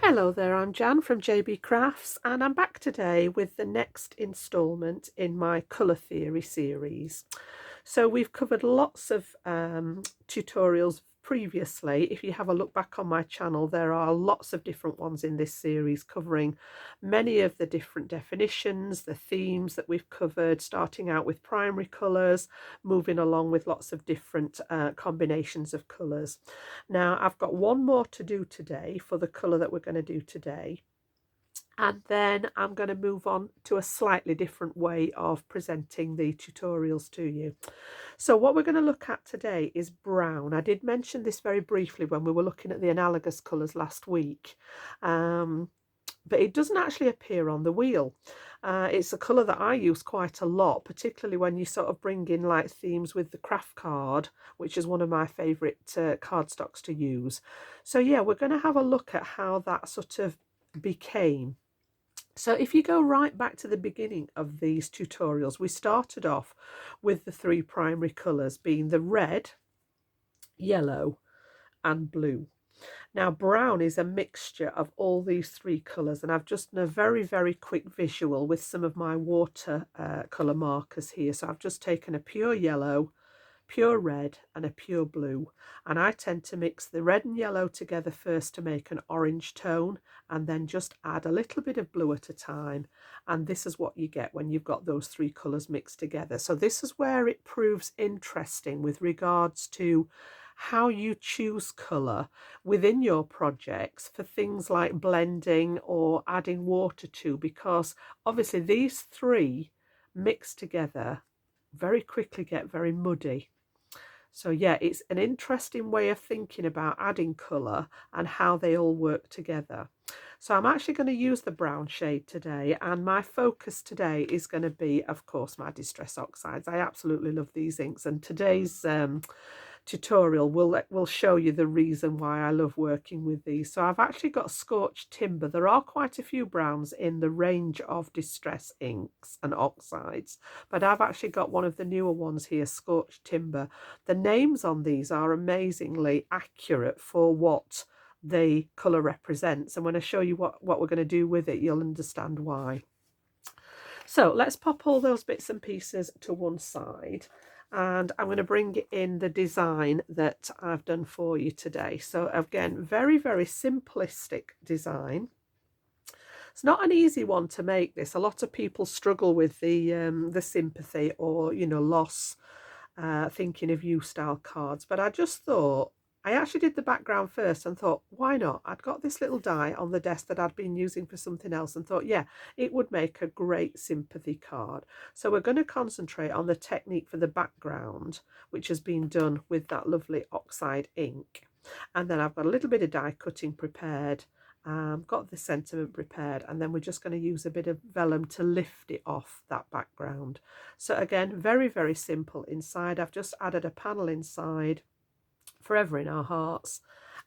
Hello there, I'm Jan from JB Crafts, and I'm back today with the next instalment in my colour theory series. So we've covered lots of tutorials previously. If you have a look back on my channel, there are lots of different ones in this series covering many of the different definitions, the themes that we've covered, starting out with primary colours, moving along with lots of different combinations of colours. Now I've got one more to do today for the colour that we're going to do today, and then I'm going to move on to a slightly different way of presenting the tutorials to you. So what we're going to look at today is brown. I did mention this very briefly when we were looking at the analogous colours last week, but it doesn't actually appear on the wheel. It's a colour that I use quite a lot, particularly when you sort of bring in like themes with the craft card, which is one of my favourite cardstocks to use. So yeah, we're going to have a look at how that sort of became. So if you go right back to the beginning of these tutorials, we started off with the three primary colours being the red, yellow and blue. Now brown is a mixture of all these three colours, and I've just done a very quick visual with some of my water colour markers here. So I've just taken a pure yellow, pure red and a pure blue, and I tend to mix the red and yellow together first to make an orange tone, and then just add a little bit of blue at a time, and this is what you get when you've got those three colours mixed together. So this is where it proves interesting with regards to how you choose colour within your projects for things like blending or adding water to, because obviously these three mixed together very quickly get very muddy. So yeah, it's an interesting way of thinking about adding colour and how they all work together. So I'm actually going to use the brown shade today, and my focus today is going to be, of course, my Distress Oxides. I absolutely love these inks, and today's tutorial will show you the reason why I love working with these. So I've actually got Scorched Timber. There are quite a few browns in the range of Distress inks and oxides, but I've actually got one of the newer ones here, Scorched Timber. The names on these are amazingly accurate for what the colour represents, and when I show you what we're going to do with it, you'll understand why. So let's pop all those bits and pieces to one side, and I'm going to bring in the design that I've done for you today. So again, very simplistic design. It's not an easy one to make this. A lot of people struggle with the sympathy or, you know, loss, thinking of you style cards, but I just thought, I actually did the background first and thought, why not? I'd got this little die on the desk that I'd been using for something else and thought, yeah, it would make a great sympathy card. So we're going to concentrate on the technique for the background, which has been done with that lovely oxide ink. And then I've got a little bit of die cutting prepared, got the sentiment prepared, and then we're just going to use a bit of vellum to lift it off that background. So again, very simple. Inside I've just added a panel inside, Forever in Our Hearts,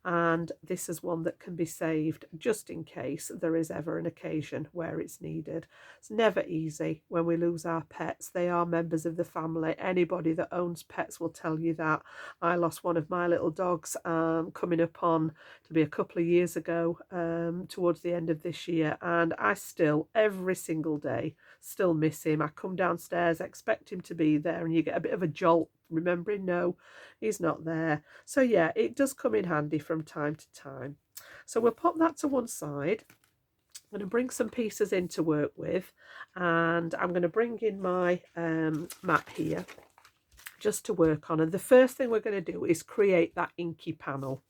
and this is one that can be saved just in case there is ever an occasion where it's needed. It's never easy when we lose our pets. They are members of the family. Anybody that owns pets will tell you that. I lost one of my little dogs coming up on to be a couple of years ago, towards the end of this year, and I still every single day still miss him. I come downstairs, expect him to be there, and you get a bit of a jolt remembering, no, he's not there. So yeah, it does come in handy from time to time. So we'll pop that to one side. I'm going to bring some pieces in to work with, and I'm going to bring in my mat here just to work on. And the first thing we're going to do is create that inky panel.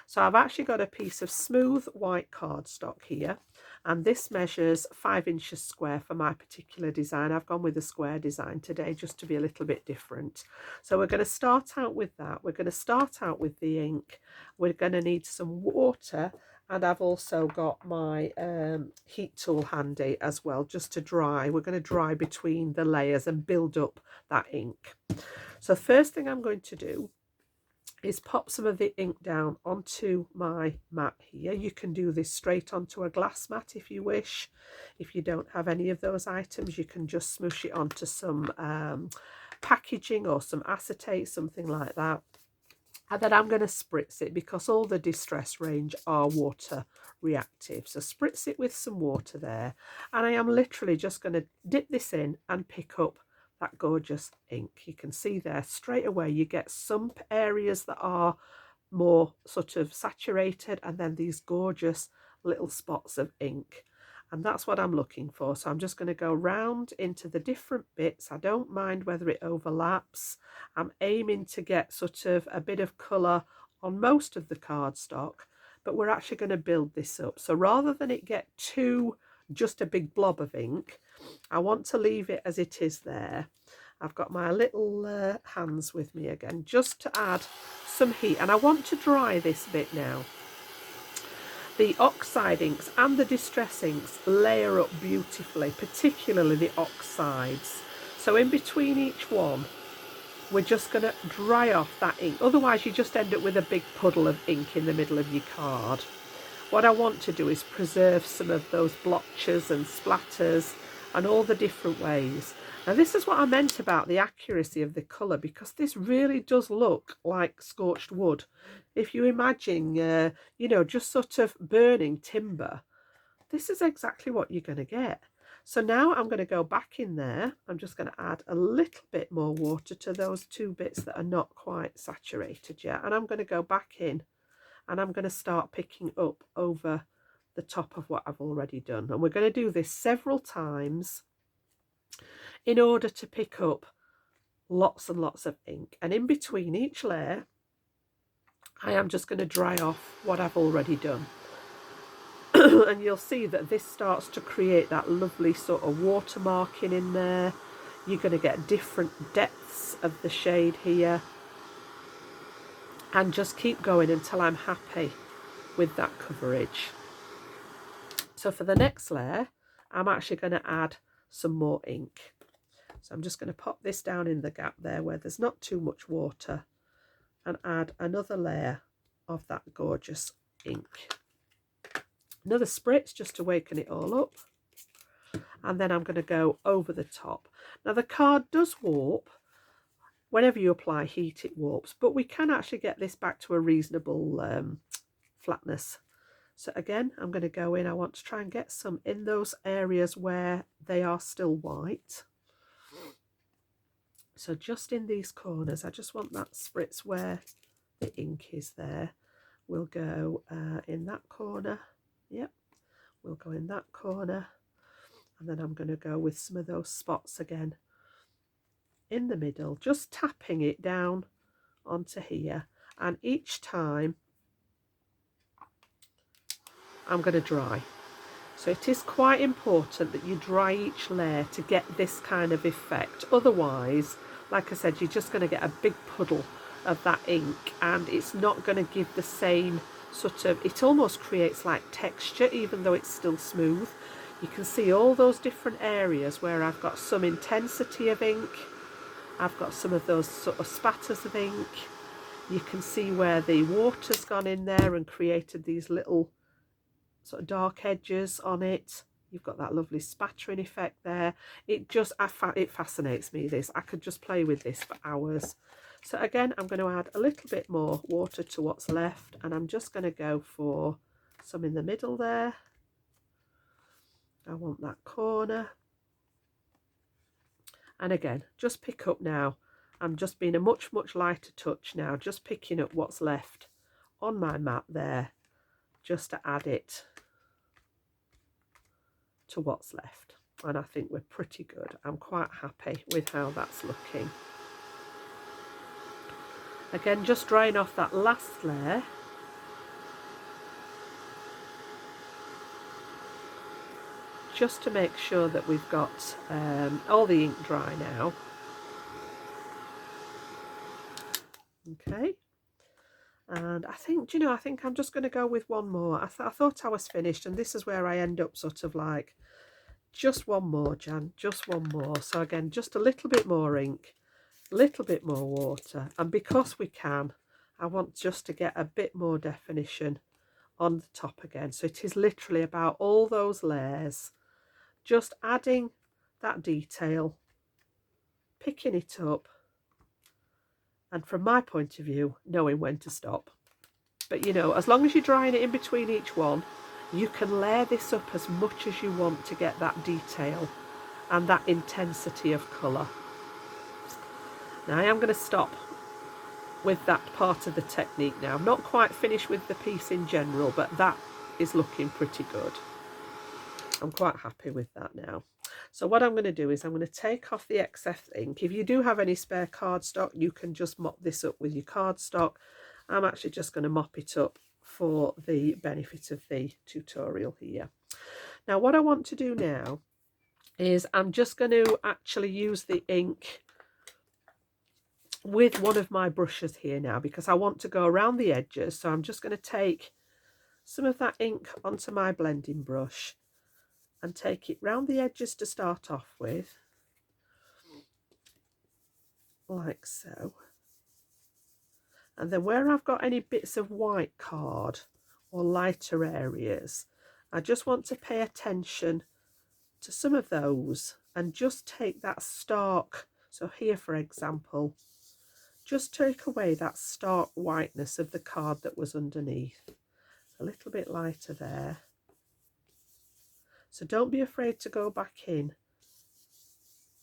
So I've actually got a piece of smooth white cardstock here, and this measures 5 inches square for my particular design. I've gone with a square design today just to be a little bit different. So we're going to start out with that. We're going to start out with the ink. We're going to need some water, and I've also got my heat tool handy as well, just to dry. We're going to dry between the layers and build up that ink. So first thing I'm going to do is pop some of the ink down onto my mat here. You can do this straight onto a glass mat if you wish. If you don't have any of those items, you can just smoosh it onto some packaging or some acetate, something like that. And then I'm going to spritz it because all the Distress range are water reactive. So spritz it with some water there. And I am literally just going to dip this in and pick up that gorgeous ink. You can see there straight away you get some areas that are more sort of saturated and then these gorgeous little spots of ink. And that's what I'm looking for. So I'm just going to go round into the different bits. I don't mind whether it overlaps. I'm aiming to get sort of a bit of colour on most of the cardstock, but we're actually going to build this up. So rather than it get too just a big blob of ink, I want to leave it as it is there. I've got my little hands with me again just to add some heat, and I want to dry this bit now. The oxide inks and the distress inks layer up beautifully, particularly the oxides. So in between each one, we're just going to dry off that ink. Otherwise, you just end up with a big puddle of ink in the middle of your card. What I want to do is preserve some of those blotches and splatters and all the different ways. Now, this is what I meant about the accuracy of the colour, because this really does look like scorched wood. If you imagine, you know, just sort of burning timber, this is exactly what you're going to get. So now I'm going to go back in there. I'm just going to add a little bit more water to those two bits that are not quite saturated yet. And I'm going to go back in and I'm going to start picking up over the top of what I've already done. And we're going to do this several times in order to pick up lots and lots of ink. And in between each layer, I am just going to dry off what I've already done. And you'll see that this starts to create that lovely sort of watermarking in there. You're going to get different depths of the shade here. And just keep going until I'm happy with that coverage. So for the next layer, I'm actually going to add some more ink. So I'm just going to pop this down in the gap there where there's not too much water and add another layer of that gorgeous ink. Another spritz just to waken it all up. And then I'm going to go over the top. Now the card does warp. Whenever you apply heat, it warps, but we can actually get this back to a reasonable flatness. So again, I'm going to go in. I want to try and get some in those areas where they are still white. So just in these corners, I just want that spritz where the ink is there. We'll go in that corner. Yep, we'll go in that corner. And then I'm going to go with some of those spots again in the middle, just tapping it down onto here. And each time I'm going to dry. So it is quite important that you dry each layer to get this kind of effect. Otherwise, like I said, you're just going to get a big puddle of that ink and it's not going to give the same sort of, it almost creates like texture even though it's still smooth. You can see all those different areas where I've got some intensity of ink. I've got some of those sort of spatters of ink. You can see where the water's gone in there and created these little sort of dark edges on it. You've got that lovely spattering effect there. It just, it fascinates me, this. I could just play with this for hours. So again, I'm going to add a little bit more water to what's left, and I'm just going to go for some in the middle there. I want that corner. And again, just pick up now. I'm just being a much, much lighter touch now, just picking up what's left on my mat there, just to add it to what's left. And I think we're pretty good. I'm quite happy with how that's looking. Again, just drying off that last layer. Just to make sure that we've got all the ink dry now. Okay. And I think, do you know, I think I'm just going to go with one more. I thought I was finished, and this is where I end up sort of like, just one more, Jan, just one more. So again, just a little bit more ink, a little bit more water. And because we can, I want just to get a bit more definition on the top again. So it is literally about all those layers, just adding that detail, picking it up, and from my point of view, knowing when to stop. But you know, as long as you're drying it in between each one, you can layer this up as much as you want to get that detail and that intensity of colour. Now I am going to stop with that part of the technique now. I'm not quite finished with the piece in general, but that is looking pretty good. I'm quite happy with that now. So what I'm going to do is I'm going to take off the excess ink. If you do have any spare cardstock, you can just mop this up with your cardstock. I'm actually just going to mop it up for the benefit of the tutorial here. Now what I want to do now is I'm just going to actually use the ink with one of my brushes here now, because I want to go around the edges. So I'm just going to take some of that ink onto my blending brush and take it round the edges to start off with, like so. And then where I've got any bits of white card or lighter areas, I just want to pay attention to some of those and just take that stark, so here for example, just take away that stark whiteness of the card that was underneath. A little bit lighter there. So don't be afraid to go back in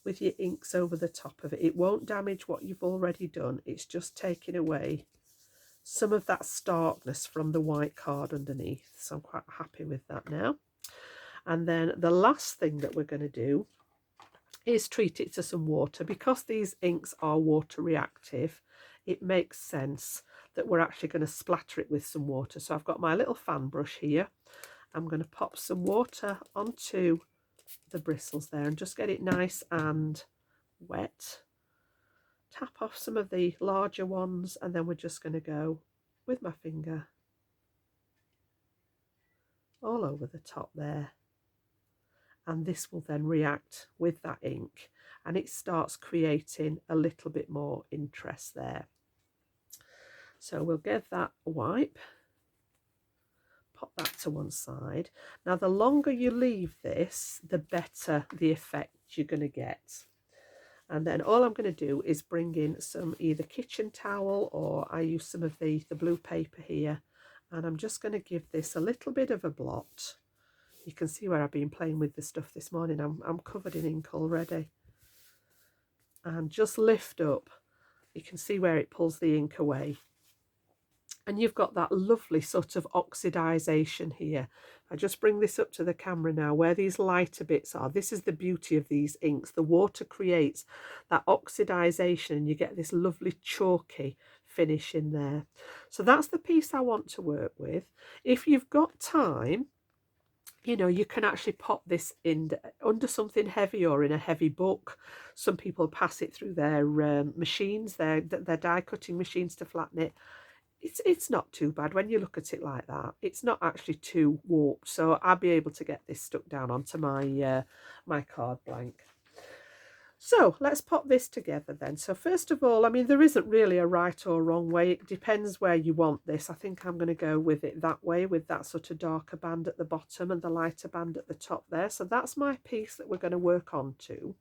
with your inks over the top of it. It won't damage what you've already done. It's just taking away some of that starkness from the white card underneath. So I'm quite happy with that now. And then the last thing that we're going to do is treat it to some water. Because these inks are water reactive, it makes sense that we're actually going to splatter it with some water. So I've got my little fan brush here. I'm going to pop some water onto the bristles there and just get it nice and wet. Tap off some of the larger ones, and then we're just going to go with my finger all over the top there. And this will then react with that ink and it starts creating a little bit more interest there. So we'll give that a wipe. Pop that to one side. Now the longer you leave this, the better the effect you're going to get. And then all I'm going to do is bring in some either kitchen towel, or I use some of the blue paper here, and I'm just going to give this a little bit of a blot. You can see where I've been playing with the stuff this morning. I'm covered in ink already. And just lift up. You can see where it pulls the ink away. And you've got that lovely sort of oxidization here. I just bring this up to the camera now, where these lighter bits are. This is the beauty of these inks. The water creates that oxidization and you get this lovely chalky finish in there. So that's the piece I want to work with. If you've got time, you know, you can actually pop this in under something heavy or in a heavy book. Some people pass it through their machines, their die cutting machines to flatten it. It's not too bad when you look at it like that. It's not actually too warped, so I'll be able to get this stuck down onto my my card blank. So let's pop this together then. So first of all, I mean, there isn't really a right or wrong way. It depends where you want this. I think I'm going to go with it that way, with that sort of darker band at the bottom and the lighter band at the top there. So that's my piece that we're going to work on to.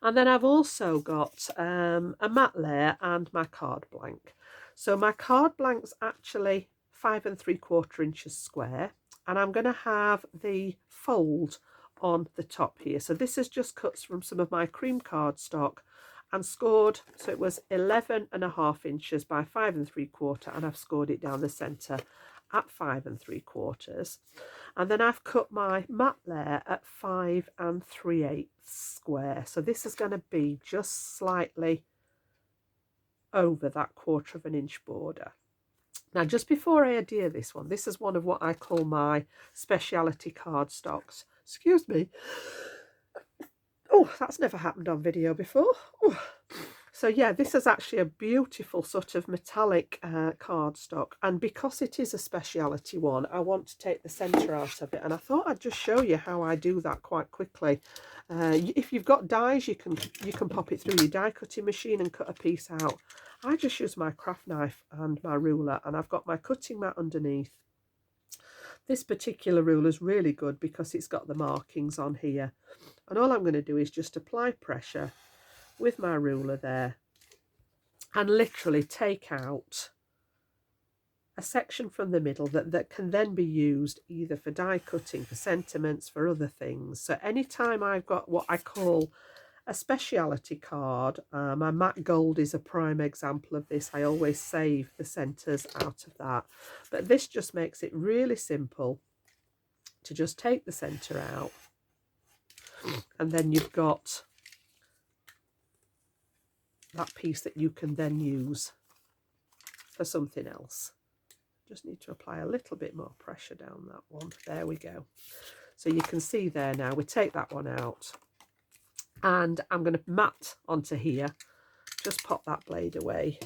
And then I've also got a matte layer and my card blank. So my card blank's actually 5 3/4 inches square, and I'm going to have the fold on the top here. So this is just cuts from some of my cream cardstock and scored, so it was 11.5 inches by 5 3/4, and I've scored it down the centre at 5 3/4. And then I've cut my matte layer at 5 3/8 square. So this is going to be just slightly over that 1/4 inch border. Now, just before I adhere this one, this is one of what I call my speciality cardstocks. Excuse me. Oh, that's never happened on video before. Oh. So yeah, this is actually a beautiful sort of metallic cardstock, and because it is a speciality one, I want to take the centre out of it, and I thought I'd just show you how I do that quite quickly. If you've got dies, you can pop it through your die cutting machine and cut a piece out. I just use my craft knife and my ruler, and I've got my cutting mat underneath. This particular ruler is really good because it's got the markings on here, and all I'm going to do is just apply pressure with my ruler there and literally take out a section from the middle that can then be used either for die cutting, for sentiments, for other things. So anytime I've got what I call a speciality card, my matte gold is a prime example of this. I always save the centres out of that, but this just makes it really simple to just take the centre out, and then you've got that piece that you can then use for something else. Just need to apply a little bit more pressure down that one. There we go. So you can see there now, we take that one out, and I'm going to mat onto here, just pop that blade away.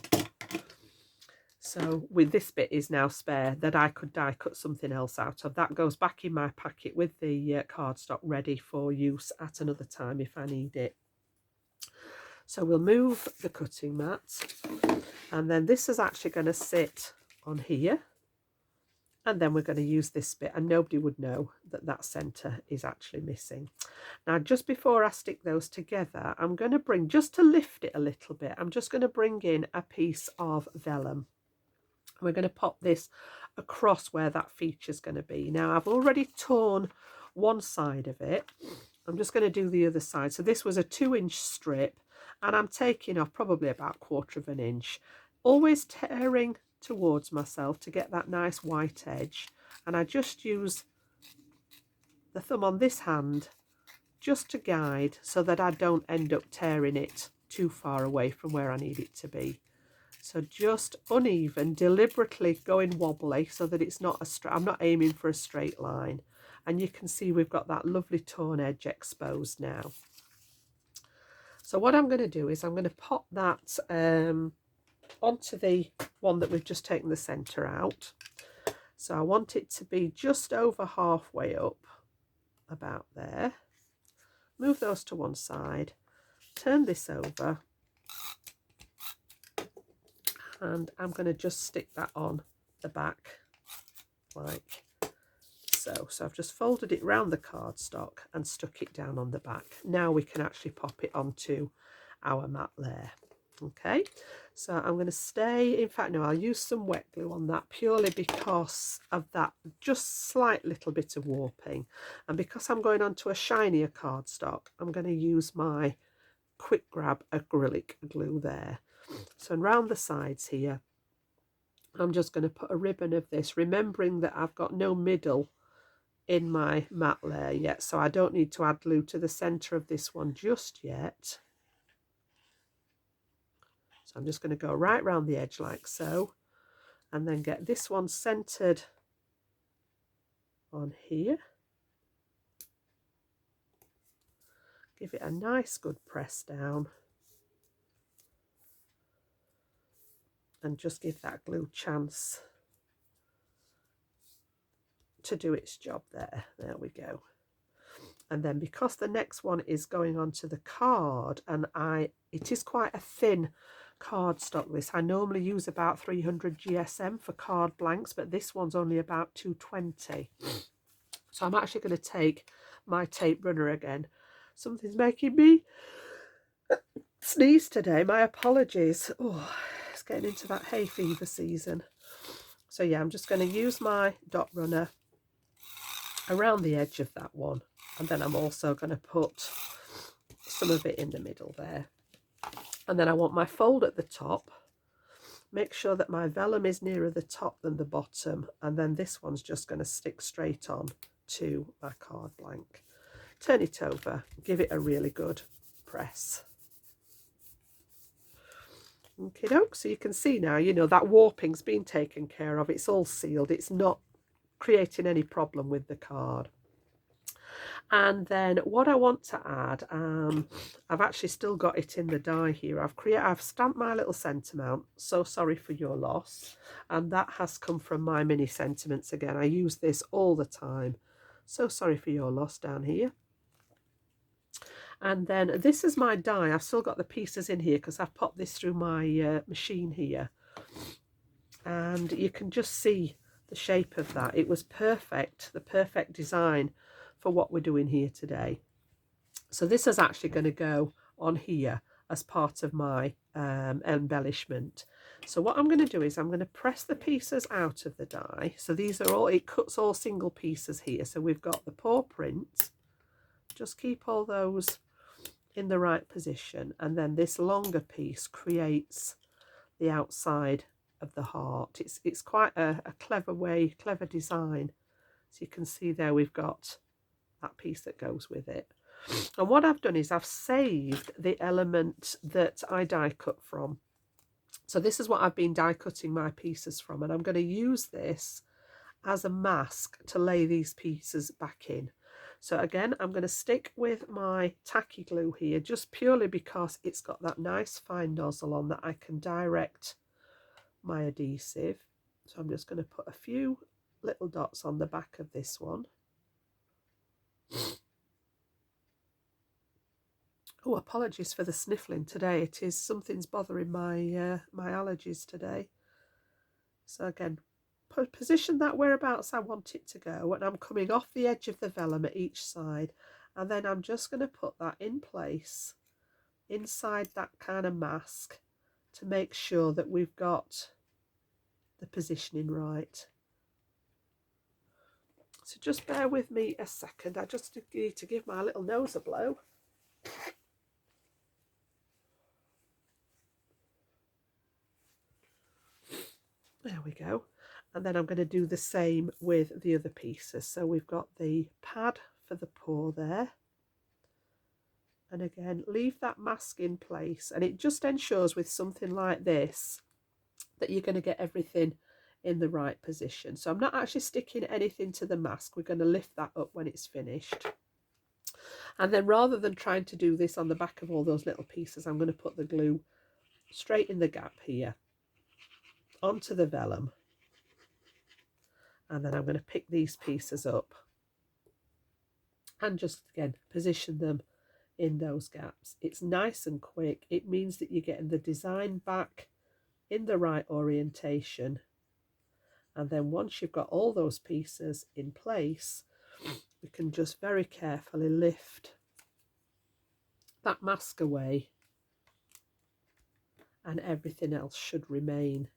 So with this bit is now spare that I could die cut something else out of. That goes back in my packet with the cardstock ready for use at another time if I need it. So we'll move the cutting mat, and then this is actually going to sit on here, and then we're going to use this bit, and nobody would know that that centre is actually missing. Now, just before I stick those together, I'm going to bring, just to lift it a little bit, I'm just going to bring in a piece of vellum. We're going to pop this across where that feature's going to be. Now, I've already torn one side of it. I'm just going to do the other side. So this was a 2-inch strip, and I'm taking off probably about 1/4 of an inch, always tearing towards myself to get that nice white edge. And I just use the thumb on this hand just to guide so that I don't end up tearing it too far away from where I need it to be. So just uneven, deliberately going wobbly so that it's not a straight, I'm not aiming for a straight line. And you can see we've got that lovely torn edge exposed now. So what I'm going to do is I'm going to pop that onto the one that we've just taken the centre out. So I want it to be just over halfway up, about there. Move those to one side, turn this over, and I'm going to just stick that on the back like so. So I've just folded it round the cardstock and stuck it down on the back. Now we can actually pop it onto our mat layer. Okay, so I'm going to stay, in fact no, I'll use some wet glue on that purely because of that just slight little bit of warping, and because I'm going onto a shinier cardstock, I'm going to use my quick grab acrylic glue there. So around the sides here, I'm just going to put a ribbon of this, remembering that I've got no middle in my mat layer yet, so I don't need to add glue to the centre of this one just yet. So I'm just going to go right round the edge like so, and then get this one centred on here. Give it a nice good press down, and just give that glue chance to do its job there. There we go. And then because the next one is going onto the card, and it is quite a thin cardstock this, I normally use about 300 GSM for card blanks, but this one's only about 220. So I'm actually going to take my tape runner again. Something's making me sneeze today, my apologies. Oh, it's getting into that hay fever season. So yeah, I'm just going to use my dot runner around the edge of that one, and then I'm also going to put some of it in the middle there. And then I want my fold at the top. Make sure that my vellum is nearer the top than the bottom, and then this one's just going to stick straight on to my card blank. Turn it over, give it a really good press. Okay, doke. So you can see now, you know, that warping's been taken care of. It's all sealed. It's not creating any problem with the card. And then what I want to add, I've actually still got it in the die here. I've stamped my little sentiment, so sorry for your loss, and that has come from my mini sentiments again. I use this all the time. So sorry for your loss down here. And then this is my die. I've still got the pieces in here because I've popped this through my machine here, and you can just see the shape of that. It was perfect, the perfect design for what we're doing here today. So this is actually going to go on here as part of my embellishment. So what I'm going to do is I'm going to press the pieces out of the die. So these are all, it cuts all single pieces here. So we've got the paw print. Just keep all those in the right position, and then this longer piece creates the outside of the heart. It's quite a clever design. So you can see there we've got that piece that goes with it. And what I've done is I've saved the element that I die cut from. So this is what I've been die cutting my pieces from, and I'm going to use this as a mask to lay these pieces back in. So again, I'm going to stick with my tacky glue here, just purely because it's got that nice fine nozzle on that I can direct my adhesive. So I'm just going to put a few little dots on the back of this one. Oh, apologies for the sniffling today. It is something's bothering my my allergies today. So again, position that whereabouts I want it to go, and I'm coming off the edge of the vellum at each side, and then I'm just going to put that in place inside that kind of mask to make sure that we've got the positioning right. So just bear with me a second. I just need to give my little nose a blow. There we go. And then I'm going to do the same with the other pieces. So we've got the pad for the paw there. And again, leave that mask in place. And it just ensures with something like this that you're going to get everything in the right position. So I'm not actually sticking anything to the mask. We're going to lift that up when it's finished. And then rather than trying to do this on the back of all those little pieces, I'm going to put the glue straight in the gap here onto the vellum. And then I'm going to pick these pieces up and just again position them in those gaps. It's nice and quick. It means that you're getting the design back in the right orientation. And then once you've got all those pieces in place, we can just very carefully lift that mask away, and everything else should remain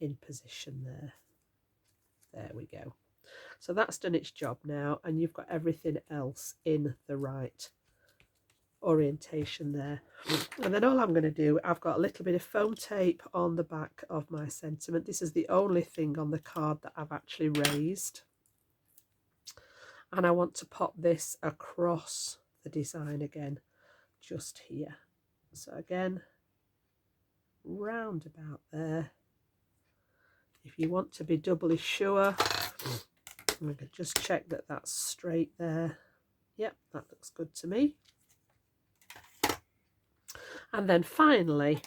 in position there. There we go. So that's done its job now, and you've got everything else in the right orientation there. And then all I'm going to do, I've got a little bit of foam tape on the back of my sentiment. This is the only thing on the card that I've actually raised, and I want to pop this across the design again, just here. So again, round about there. If you want to be doubly sure, I'm going to just check that that's straight there. Yep, that looks good to me. And then finally,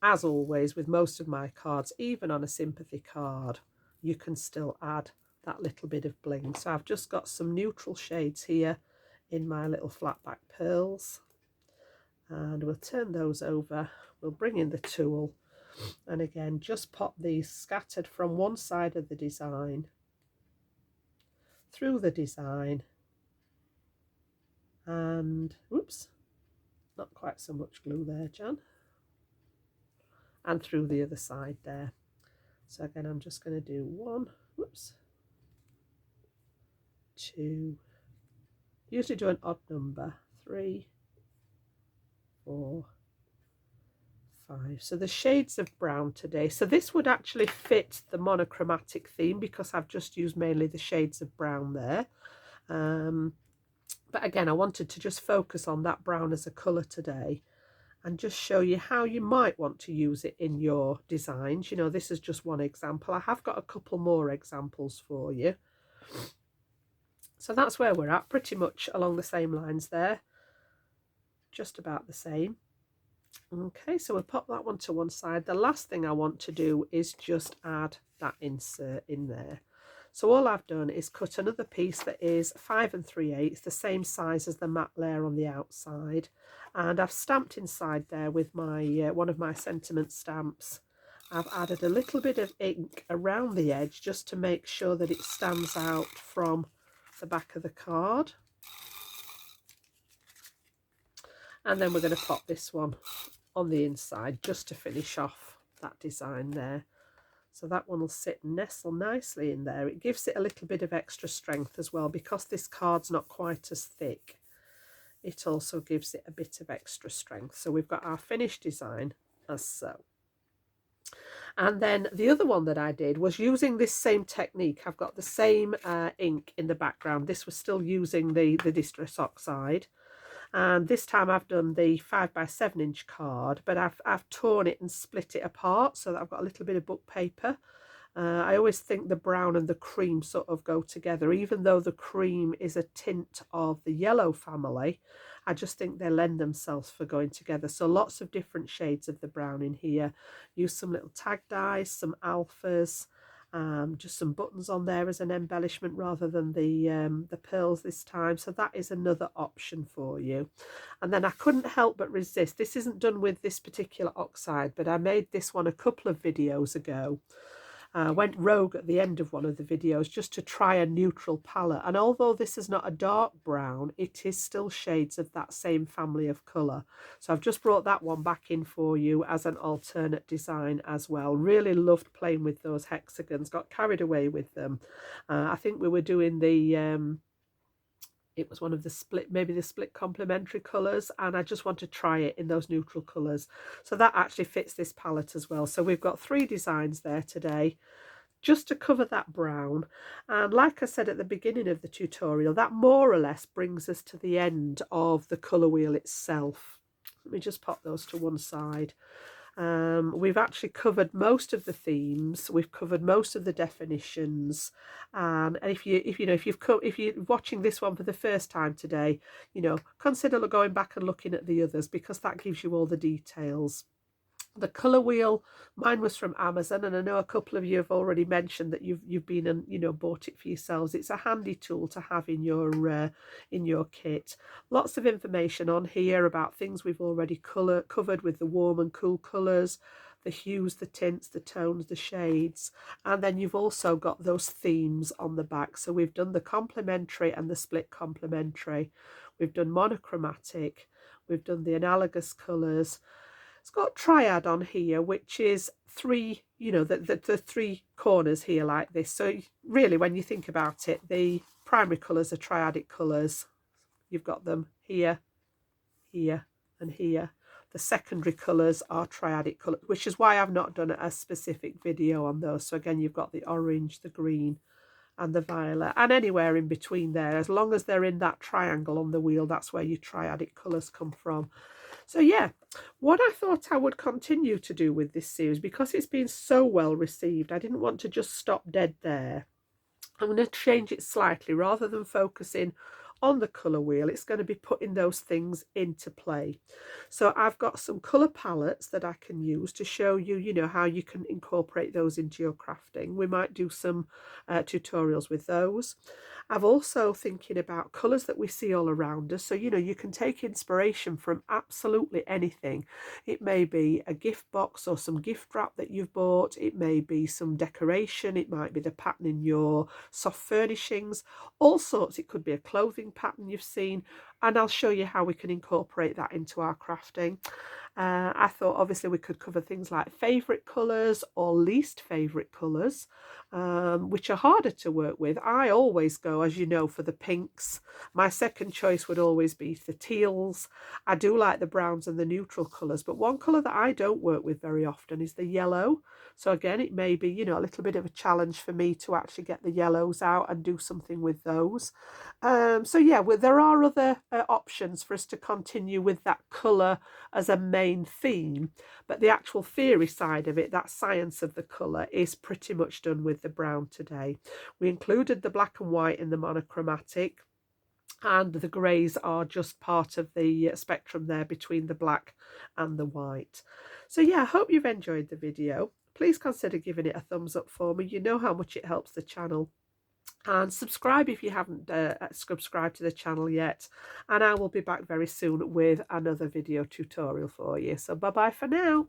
as always with most of my cards, even on a sympathy card, you can still add that little bit of bling. So I've just got some neutral shades here in my little flat back pearls, and we'll turn those over. We'll bring in the tool, and again just pop these scattered from one side of the design through the design, and whoops, not quite so much glue there, Jan, and through the other side there. So again, I'm just going to do 1, whoops, 2, usually do an odd number, 3, 4, 5. So the shades of brown today. So this would actually fit the monochromatic theme because I've just used mainly the shades of brown there. But again, I wanted to just focus on that brown as a colour today and just show you how you might want to use it in your designs. You know, this is just one example. I have got a couple more examples for you. So that's where we're at, pretty much along the same lines there, just about the same. Okay, so we'll pop that one to one side. The last thing I want to do is just add that insert in there. So all I've done is cut another piece that is 5 3/8, the same size as the matte layer on the outside, and I've stamped inside there with my one of my sentiment stamps. I've added a little bit of ink around the edge just to make sure that it stands out from the back of the card. And then we're going to pop this one on the inside just to finish off that design there. So that one will sit and nestle nicely in there. It gives it a little bit of extra strength as well, because this card's not quite as thick. It also gives it a bit of extra strength. So we've got our finished design as so. And then the other one that I did was using this same technique. I've got the same ink in the background. This was still using the Distress Oxide. And this time I've done the 5x7 inch card, but I've torn it and split it apart so that I've got a little bit of book paper. I always think the brown and the cream sort of go together, even though the cream is a tint of the yellow family. I just think they lend themselves for going together. So lots of different shades of the brown in here. Use some little tag dies, some alphas, just some buttons on there as an embellishment rather than the pearls this time. So that is another option for you. And then I couldn't help but resist. This isn't done with this particular oxide, but I made this one a couple of videos ago. Went rogue at the end of one of the videos just to try a neutral palette, and although this is not a dark brown, it is still shades of that same family of colour. So I've just brought that one back in for you as an alternate design as well. Really loved playing with those hexagons, got carried away with them. I think we were doing the it was one of the split, maybe the split complementary colours, and I just want to try it in those neutral colours. So that actually fits this palette as well. So we've got 3 designs there today, just to cover that brown. And like I said at the beginning of the tutorial, that more or less brings us to the end of the colour wheel itself. Let me just pop those to one side. We've actually covered most of the themes. We've covered most of the definitions. And if you're watching this one for the first time today, consider going back and looking at the others, because that gives you all the details. The colour wheel, mine was from Amazon, and I know a couple of you have already mentioned that you've been and bought it for yourselves. It's a handy tool to have in your kit. Lots of information on here about things we've already covered with the warm and cool colours, the hues, the tints, the tones, the shades, and then you've also got those themes on the back. So we've done the complementary and the split complementary. We've done monochromatic. We've done the analogous colours. It's got triad on here, which is 3, the 3 corners here like this. So really, when you think about it, the primary colours are triadic colours. You've got them here, here, and here. The secondary colours are triadic colours, which is why I've not done a specific video on those. So again, you've got the orange, the green, and the violet, and anywhere in between there. As long as they're in that triangle on the wheel, that's where your triadic colours come from. So yeah, what I thought I would continue to do with this series, because it's been so well received, I didn't want to just stop dead there. I'm going to change it slightly. Rather than focusing on the colour wheel, it's going to be putting those things into play. So I've got some colour palettes that I can use to show you, how you can incorporate those into your crafting. We might do some tutorials with those. I've also thinking about colours that we see all around us. So, you can take inspiration from absolutely anything. It may be a gift box or some gift wrap that you've bought. It may be some decoration. It might be the pattern in your soft furnishings, all sorts. It could be a clothing pattern you've seen, and I'll show you how we can incorporate that into our crafting. I thought obviously we could cover things like favourite colours or least favourite colours, which are harder to work with. I always go, as you know, for the pinks. My second choice would always be the teals. I do like the browns and the neutral colours, but one colour that I don't work with very often is the yellow. So again, it may be, a little bit of a challenge for me to actually get the yellows out and do something with those. So yeah, there are other options for us to continue with that colour as a main theme, but the actual theory side of it, that science of the colour, is pretty much done with the brown today. We included the black and white in the monochromatic, and the greys are just part of the spectrum there between the black and the white. So yeah, I hope you've enjoyed the video. Please consider giving it a thumbs up for me. You know how much it helps the channel. And subscribe if you haven't subscribed to the channel yet. And I will be back very soon with another video tutorial for you. So bye bye for now.